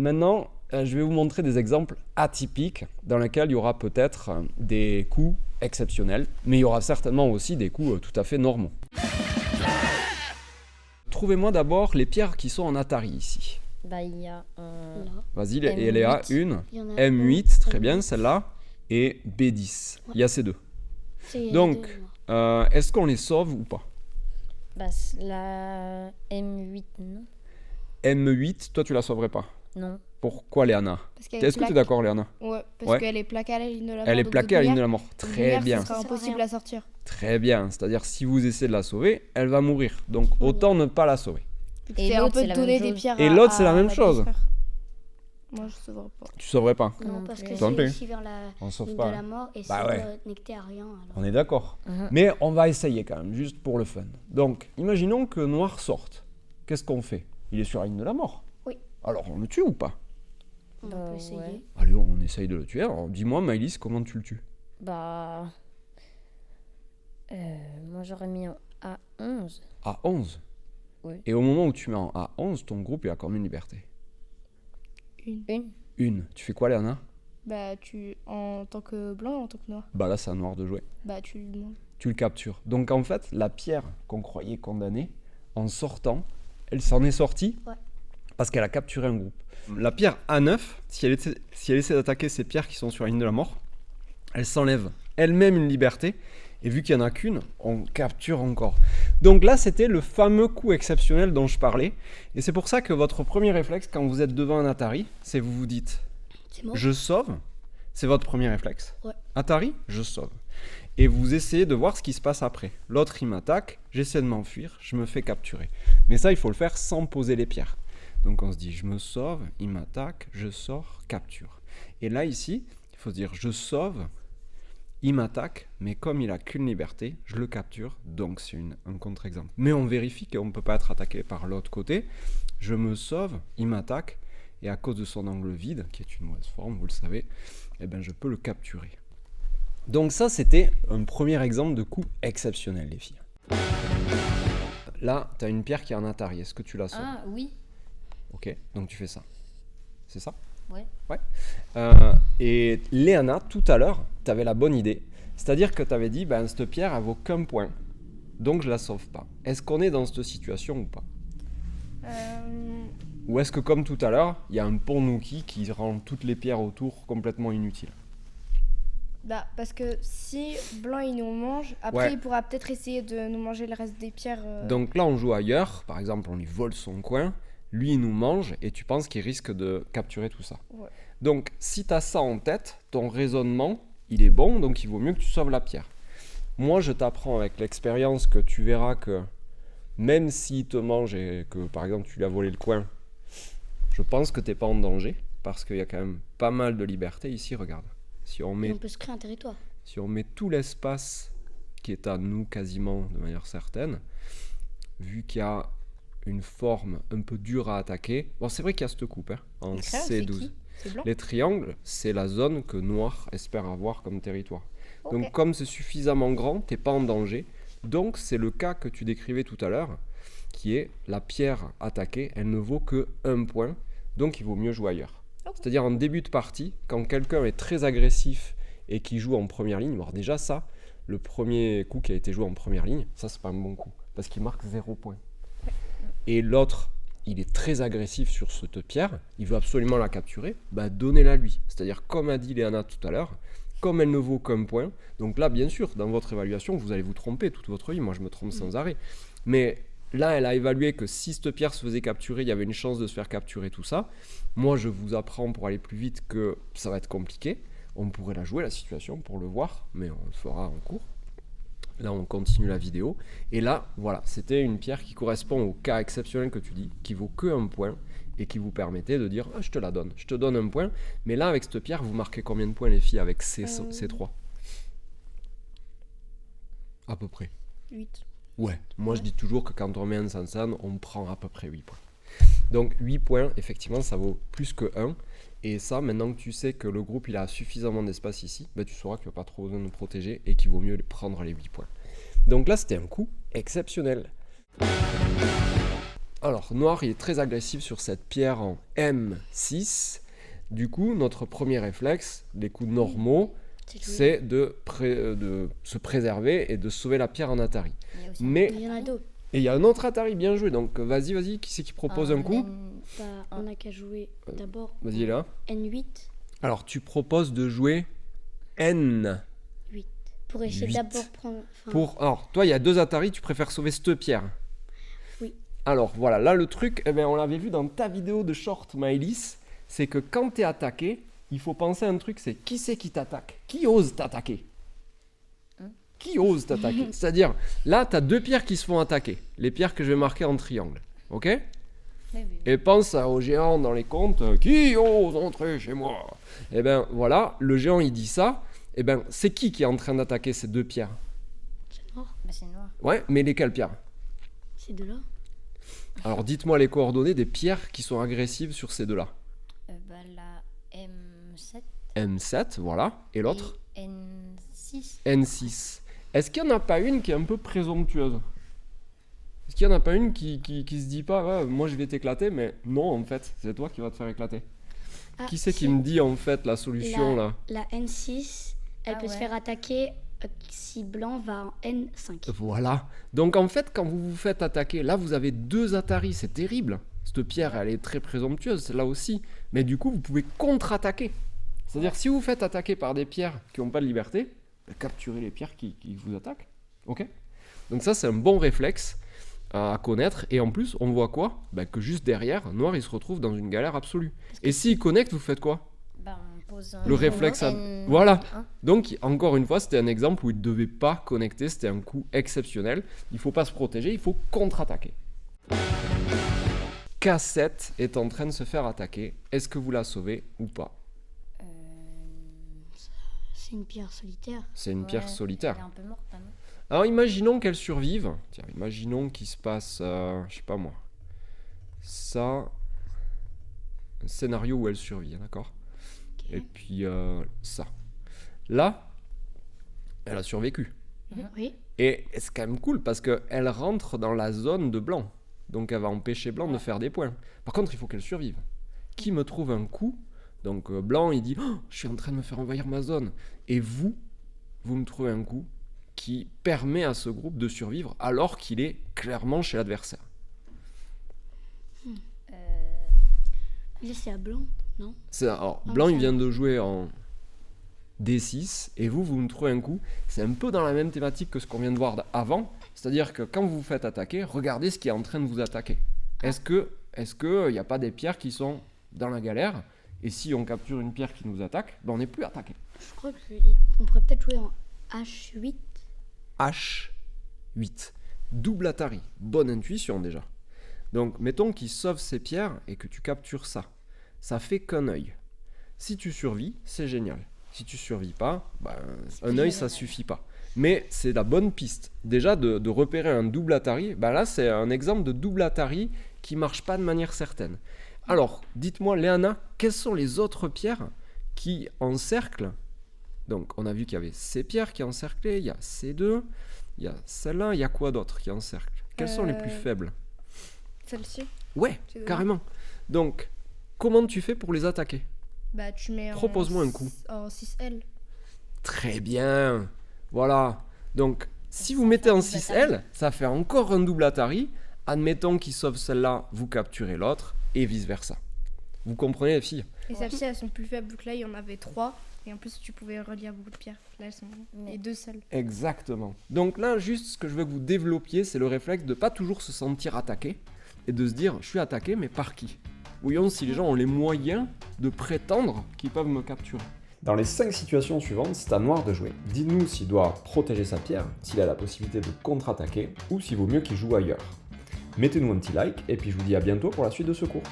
Maintenant, je vais vous montrer des exemples atypiques dans lesquels il y aura peut-être des coups exceptionnels, mais il y aura certainement aussi des coups tout à fait normaux. Trouvez-moi d'abord les pierres qui sont en Atari ici. Bah, il y a un... Vas-y, M8. et Léa, une. Il y en a M8, très M8. bien, celle-là. Et B10. Il y a ces deux. C'est Donc, deux, moi. est-ce qu'on les sauve ou pas? Bah, la M8, non. M8, toi tu la sauverais pas. Non. Pourquoi, Léana? Parce qu'elle Est-ce que tu es plaque. d'accord, Léana? Ouais, parce Ouais. qu'elle est plaquée à la ligne de la mort. Elle est donc plaquée à la ligne de lumière, la mort. lumière, Très bien. Ce sera Ça sert à impossible rien. à sortir. Très bien. C'est-à-dire, si vous essayez de la sauver, elle va mourir. Donc, autant ne pas la sauver. Et C'est un l'autre, peu c'est la donner même des chose. pierres Et à- l'autre, c'est la à même ma chose. belle-sœur. Moi, je sauverai pas. Tu sauverais pas. Non, Non parce plus. que Tant c'est pis. aussi vers la On sauve ligne pas. de la mort et Bah c'est ouais. connecté à rien. Alors. On est d'accord. Mhm. Mais on va essayer quand même, juste pour le fun. Donc, imaginons que Noir sorte. Qu'est-ce qu'on fait? Il est sur la ligne de la mort. Oui. Alors, on le tue ou pas? On Bah, peut essayer. ouais. Allez, on essaye de le tuer. Alors, dis-moi, Maëlys, comment tu le tues? Bah... moi, j'aurais mis un A11. À 11. Oui. Et au moment où tu mets en A11, ton groupe, il a combien de liberté? Une. Une. Tu fais quoi, Léana? Bah, en tant que blanc, en tant que noir, Bah là, c'est à Noir de jouer. bah, tu lui demandes. Tu le captures. Donc, en fait, la pierre qu'on croyait condamnée, en sortant, elle s'en est sortie Ouais. parce qu'elle a capturé un groupe. La pierre A9, si elle essaie d'attaquer ces pierres qui sont sur la ligne de la mort, elle s'enlève elle-même une liberté. Et vu qu'il n'y en a qu'une, on capture encore. Donc là, c'était le fameux coup exceptionnel dont je parlais. Et c'est pour ça que votre premier réflexe, quand vous êtes devant un Atari, c'est vous vous dites C'est mort. je sauve. C'est votre premier réflexe. Ouais. Atari, je sauve. Et vous essayez de voir ce qui se passe après. L'autre, il m'attaque, j'essaie de m'enfuir, je me fais capturer. Mais ça, il faut le faire sans poser les pierres. Donc on se dit, je me sauve, il m'attaque, je sors, capture. Et là, ici, il faut se dire, je sauve, il m'attaque, mais comme il a qu'une liberté, je le capture, donc c'est un contre-exemple. Mais on vérifie qu'on ne peut pas être attaqué par l'autre côté. Je me sauve, il m'attaque, et à cause de son angle vide, qui est une mauvaise forme, vous le savez, eh ben, je peux le capturer. Donc ça, c'était un premier exemple de coup exceptionnel, les filles. Là, tu as une pierre qui est en Atari, est-ce que tu la sauves? Ah, oui. Ok, donc tu fais ça. C'est ça? Ouais. Ouais. Et Léana, tout à l'heure, tu avais la bonne idée. C'est-à-dire que tu avais dit, ben, cette pierre, elle vaut qu'un point. Donc je la sauve pas. Est-ce qu'on est dans cette situation ou pas? Ou est-ce que, comme tout à l'heure, il y a un pont Nuki qui rend toutes les pierres autour complètement inutiles? Bah, parce que si blanc il nous mange, après Ouais. il pourra peut-être essayer de nous manger le reste des pierres. Donc là, on joue ailleurs. Par exemple, on lui vole son coin. Lui, il nous mange et tu penses qu'il risque de capturer tout ça. Ouais. Donc, si tu as ça en tête, ton raisonnement, il est bon. Donc, il vaut mieux que tu sauves la pierre. Moi, je t'apprends avec l'expérience que tu verras que même s'il te mange et que, par exemple, tu lui as volé le coin, je pense que tu n'es pas en danger parce qu'il y a quand même pas mal de liberté ici. Regarde. Si on Et met on peut se créer un territoire. si on met tout l'espace qui est à nous quasiment de manière certaine, vu qu'il y a une forme un peu dure à attaquer, bon c'est vrai qu'il y a cette coupe hein, en Les triangles, c'est C12. qui? C'est blanc. Les triangles, c'est la zone que Noir espère avoir comme territoire. Ok. Donc comme c'est suffisamment grand, t'es pas en danger. Donc c'est le cas que tu décrivais tout à l'heure, qui est la pierre attaquée, elle ne vaut que 1 point, donc il vaut mieux jouer ailleurs. Ok. C'est-à-dire en début de partie, quand quelqu'un est très agressif et qui joue en première ligne, alors déjà ça, le premier coup qui a été joué en première ligne, ça c'est pas un bon coup, parce qu'il marque 0 point. Et l'autre, il est très agressif sur cette pierre, il veut absolument la capturer, bah donnez-la lui. C'est-à-dire comme a dit Léana tout à l'heure, comme elle ne vaut qu'un point, donc là bien sûr, dans votre évaluation, vous allez vous tromper toute votre vie, moi je me trompe sans arrêt, mais là elle a évalué que si cette pierre se faisait capturer, il y avait une chance de se faire capturer tout ça. Moi je vous apprends pour aller plus vite que ça va être compliqué, on pourrait la jouer la situation pour le voir, mais on le fera en cours. Là, on continue la vidéo. Et là, voilà, c'était une pierre qui correspond au cas exceptionnel que tu dis, qui vaut que 1 point et qui vous permettait de dire, ah, je te la donne, je te donne 1 point. Mais là, avec cette pierre, vous marquez combien de points, les filles, avec ces 3? À peu près. 8. Ouais, moi je dis toujours que quand on met un Sansan, on prend à peu près 8 points. Donc 8 points, effectivement, ça vaut plus que 1. Et ça, maintenant que tu sais que le groupe il a suffisamment d'espace ici, ben, tu sauras qu'il n'y a pas trop besoin de protéger et qu'il vaut mieux prendre les 8 points. Donc là, c'était un coup exceptionnel. Alors, noir, il est très agressif sur cette pierre en M6. Du coup, notre premier réflexe, les coups normaux, c'est de se préserver et de sauver la pierre en Atari. Il y a aussi Mais, Il y en a d'autres. et il y a un autre Atari, bien joué. Donc, vas-y, qui c'est qui propose un coup? Bah, on a qu'à jouer d'abord Vas-y, là. N8. Alors, tu proposes de jouer N. Pour essayer 8. d'abord prendre. Alors, toi, il y a 2 Atari, tu préfères sauver cette pierre. Oui. Alors, voilà, là, le truc, eh ben, on l'avait vu dans ta vidéo de short, Maëlys, c'est que quand tu es attaqué, il faut penser à un truc, c'est qui c'est qui t'attaque? Qui ose t'attaquer? Qui ose t'attaquer? C'est-à-dire, là, tu as 2 pierres qui se font attaquer. Les pierres que je vais marquer en triangle. Ok? Oui. Et pense aux géants dans les contes, qui ose entrer chez moi? Et ben voilà, le géant il dit ça, et ben c'est qui est en train d'attaquer ces 2 pierres? C'est noir. Bah, c'est noir. Ouais, mais lesquelles pierres? C'est de là. Alors dites-moi les coordonnées des pierres qui sont agressives sur ces 2-là. Bah, la M7 M7, voilà, et l'autre? et N6. N6. Est-ce qu'il n'y en a pas une qui est un peu présomptueuse? Est-ce qu'il n'y en a pas une qui se dit pas, ouais, moi je vais t'éclater, mais non, en fait, c'est toi qui vas te faire éclater. Ah, Qui c'est qui si. me dit en fait la solution là? La N6, elle Ah peut se ouais. faire attaquer si blanc va en N5. Voilà. Donc en fait, quand vous vous faites attaquer, là vous avez 2 Atari, c'est terrible. Cette pierre, elle est très présomptueuse, là aussi. Mais du coup, vous pouvez contre-attaquer. C'est-à-dire, si vous vous faites attaquer par des pierres qui n'ont pas de liberté, bah, capturez les pierres qui vous attaquent. Ok? Donc ça, c'est un bon réflexe à connaître. Et en plus, on voit quoi? Bah, que juste derrière, noir, il se retrouve dans une galère absolue. Et s'il connecte, vous faites quoi? Bah, on pose un Le réflexe à- N1. Voilà. Donc, encore une fois, c'était un exemple où il ne devait pas connecter, c'était un coup exceptionnel. Il ne faut pas se protéger, il faut contre-attaquer. K7 est en train de se faire attaquer. Est-ce que vous la sauvez ou pas? C'est une pierre solitaire. C'est une pierre solitaire. Elle est un peu morte, hein, non? Alors, imaginons qu'elle survive. Tiens, imaginons qu'il se passe, je sais pas moi, ça, un scénario où elle survit, d'accord? Et puis ça. Là, elle a survécu. Oui. Et c'est quand même cool parce qu'elle rentre dans la zone de blanc. Donc elle va empêcher blanc de faire des points. Par contre, il faut qu'elle survive. Qui me trouve un coup? Donc blanc, il dit oh, je suis en train de me faire envahir ma zone. Et vous me trouvez un coup qui permet à ce groupe de survivre alors qu'il est clairement chez l'adversaire. Là, c'est à blanc, non? Alors, Ah, blanc, ça il vient va. de jouer en D6 et vous me trouvez un coup. C'est un peu dans la même thématique que ce qu'on vient de voir avant. C'est-à-dire que quand vous vous faites attaquer, regardez ce qui est en train de vous attaquer. Est-ce que il n'y a pas des pierres qui sont dans la galère? Et si on capture une pierre qui nous attaque, ben on n'est plus attaqué. Je crois qu'on pourrait peut-être jouer en H8. H8. Double Atari. Bonne intuition déjà. Donc, mettons qu'il sauve ces pierres et que tu captures ça. Ça fait qu'un œil. Si tu survis, c'est génial. Si tu survis pas, ben, un œil, ça suffit pas. Mais c'est la bonne piste. Déjà, de repérer un double Atari, ben là, c'est un exemple de double Atari qui marche pas de manière certaine. Alors, dites-moi, Léana, quelles sont les autres pierres qui encerclent? Donc, on a vu qu'il y avait ces pierres qui encerclaient, il y a ces deux, il y a celle-là, il y a quoi d'autre qui encercle? Quelles sont les plus faibles? Celle-ci. Ouais, C'est dommage. carrément. Donc, comment tu fais pour les attaquer? Bah, tu mets Propose-moi un coup. En 6L. Très bien. Voilà. Donc, si vous Ça mettez fait un en double 6L, ça fait encore un double Atari. Admettons qu'il sauve celle-là, vous capturez l'autre, et vice-versa. Vous comprenez, les filles? Et celles-ci, elles sont plus faibles. Donc là, il y en avait 3. Et en plus, tu pouvais relire beaucoup de pierres. Là, elles sont les 2 seules. Exactement. Donc là, juste ce que je veux que vous développiez, c'est le réflexe de ne pas toujours se sentir attaqué, et de se dire, je suis attaqué, mais par qui? Voyons si les gens ont les moyens de prétendre qu'ils peuvent me capturer. Dans les 5 situations suivantes, c'est à noir de jouer. Dites-nous s'il doit protéger sa pierre, s'il a la possibilité de contre-attaquer, ou s'il vaut mieux qu'il joue ailleurs. Mettez-nous un petit like, et puis je vous dis à bientôt pour la suite de ce cours.